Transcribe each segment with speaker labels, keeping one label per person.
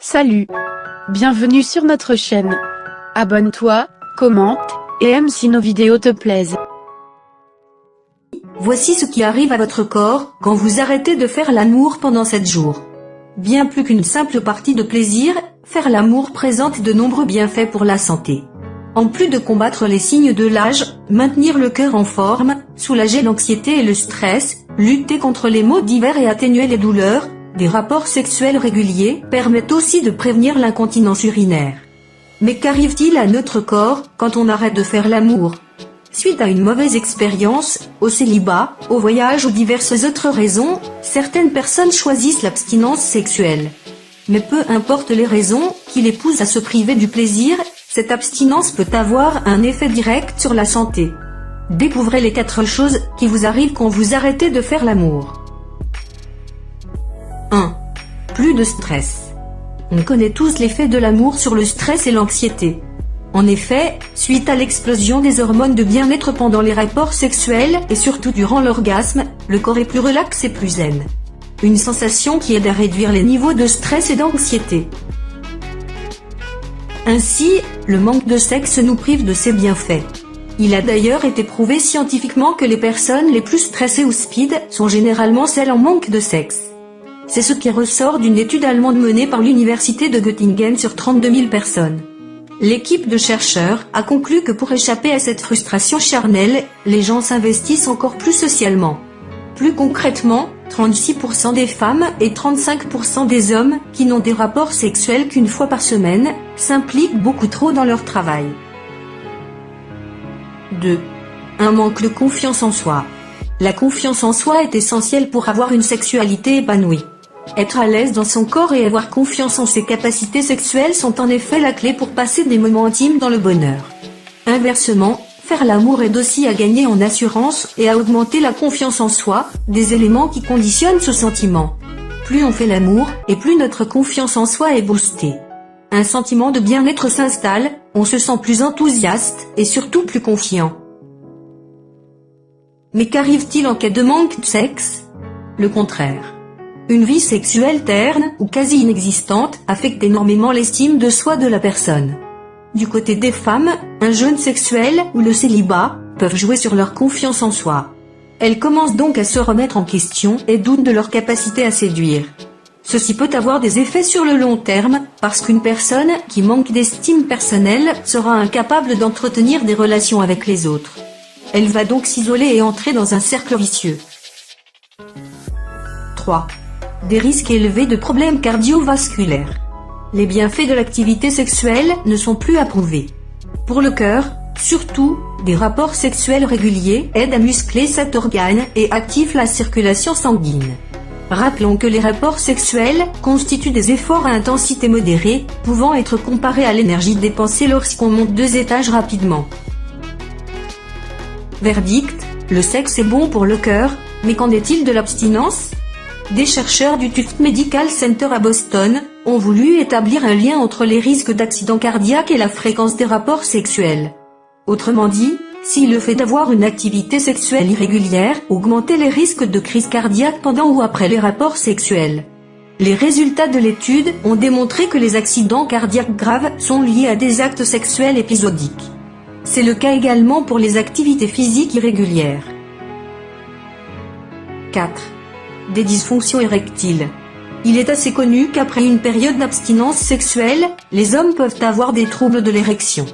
Speaker 1: Salut! Bienvenue sur notre chaîne. Abonne-toi, commente, et aime si nos vidéos te plaisent.
Speaker 2: Voici ce qui arrive à votre corps quand vous arrêtez de faire l'amour pendant 7 jours. Bien plus qu'une simple partie de plaisir, faire l'amour présente de nombreux bienfaits pour la santé. En plus de combattre les signes de l'âge, maintenir le cœur en forme, soulager l'anxiété et le stress, lutter contre les maux divers et atténuer les douleurs, des rapports sexuels réguliers permettent aussi de prévenir l'incontinence urinaire. Mais qu'arrive-t-il à notre corps quand on arrête de faire l'amour? Suite à une mauvaise expérience, au célibat, au voyage ou diverses autres raisons, certaines personnes choisissent l'abstinence sexuelle. Mais peu importe les raisons qui les poussent à se priver du plaisir, cette abstinence peut avoir un effet direct sur la santé. Découvrez les 4 choses qui vous arrivent quand vous arrêtez de faire l'amour. 1. Plus de stress. On connaît tous l'effet de l'amour sur le stress et l'anxiété. En effet, suite à l'explosion des hormones de bien-être pendant les rapports sexuels et surtout durant l'orgasme, le corps est plus relax et plus zen. Une sensation qui aide à réduire les niveaux de stress et d'anxiété. Ainsi, le manque de sexe nous prive de ses bienfaits. Il a d'ailleurs été prouvé scientifiquement que les personnes les plus stressées ou speed sont généralement celles en manque de sexe. C'est ce qui ressort d'une étude allemande menée par l'université de Göttingen sur 32 000 personnes. L'équipe de chercheurs a conclu que pour échapper à cette frustration charnelle, les gens s'investissent encore plus socialement. Plus concrètement, 36% des femmes et 35% des hommes qui n'ont des rapports sexuels qu'une fois par semaine, s'impliquent beaucoup trop dans leur travail. 2. Un manque de confiance en soi. La confiance en soi est essentielle pour avoir une sexualité épanouie. Être à l'aise dans son corps et avoir confiance en ses capacités sexuelles sont en effet la clé pour passer des moments intimes dans le bonheur. Inversement, faire l'amour aide aussi à gagner en assurance et à augmenter la confiance en soi, des éléments qui conditionnent ce sentiment. Plus on fait l'amour, et plus notre confiance en soi est boostée. Un sentiment de bien-être s'installe, on se sent plus enthousiaste, et surtout plus confiant. Mais qu'arrive-t-il en cas de manque de sexe? Le contraire. Une vie sexuelle terne, ou quasi inexistante, affecte énormément l'estime de soi de la personne. Du côté des femmes, un jeûne sexuel ou le célibat peuvent jouer sur leur confiance en soi. Elles commencent donc à se remettre en question et doutent de leur capacité à séduire. Ceci peut avoir des effets sur le long terme, parce qu'une personne qui manque d'estime personnelle sera incapable d'entretenir des relations avec les autres. Elle va donc s'isoler et entrer dans un cercle vicieux. 3. Des risques élevés de problèmes cardiovasculaires. Les bienfaits de l'activité sexuelle ne sont plus à prouver. Pour le cœur, surtout, des rapports sexuels réguliers aident à muscler cet organe et activent la circulation sanguine. Rappelons que les rapports sexuels constituent des efforts à intensité modérée, pouvant être comparés à l'énergie dépensée lorsqu'on monte 2 étages rapidement. Verdict, le sexe est bon pour le cœur, mais qu'en est-il de l'abstinence? Des chercheurs du Tufts Medical Center à Boston ont voulu établir un lien entre les risques d'accident cardiaque et la fréquence des rapports sexuels. Autrement dit, si le fait d'avoir une activité sexuelle irrégulière augmentait les risques de crise cardiaque pendant ou après les rapports sexuels. Les résultats de l'étude ont démontré que les accidents cardiaques graves sont liés à des actes sexuels épisodiques. C'est le cas également pour les activités physiques irrégulières. 4. Des dysfonctions érectiles. Il est assez connu qu'après une période d'abstinence sexuelle, les hommes peuvent avoir des troubles de l'érection.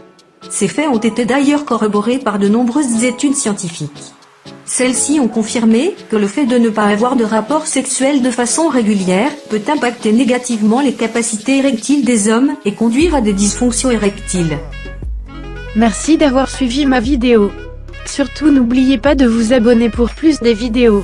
Speaker 2: Ces faits ont été d'ailleurs corroborés par de nombreuses études scientifiques. Celles-ci ont confirmé que le fait de ne pas avoir de rapport sexuel de façon régulière peut impacter négativement les capacités érectiles des hommes et conduire à des dysfonctions érectiles.
Speaker 1: Merci d'avoir suivi ma vidéo. Surtout n'oubliez pas de vous abonner pour plus des vidéos.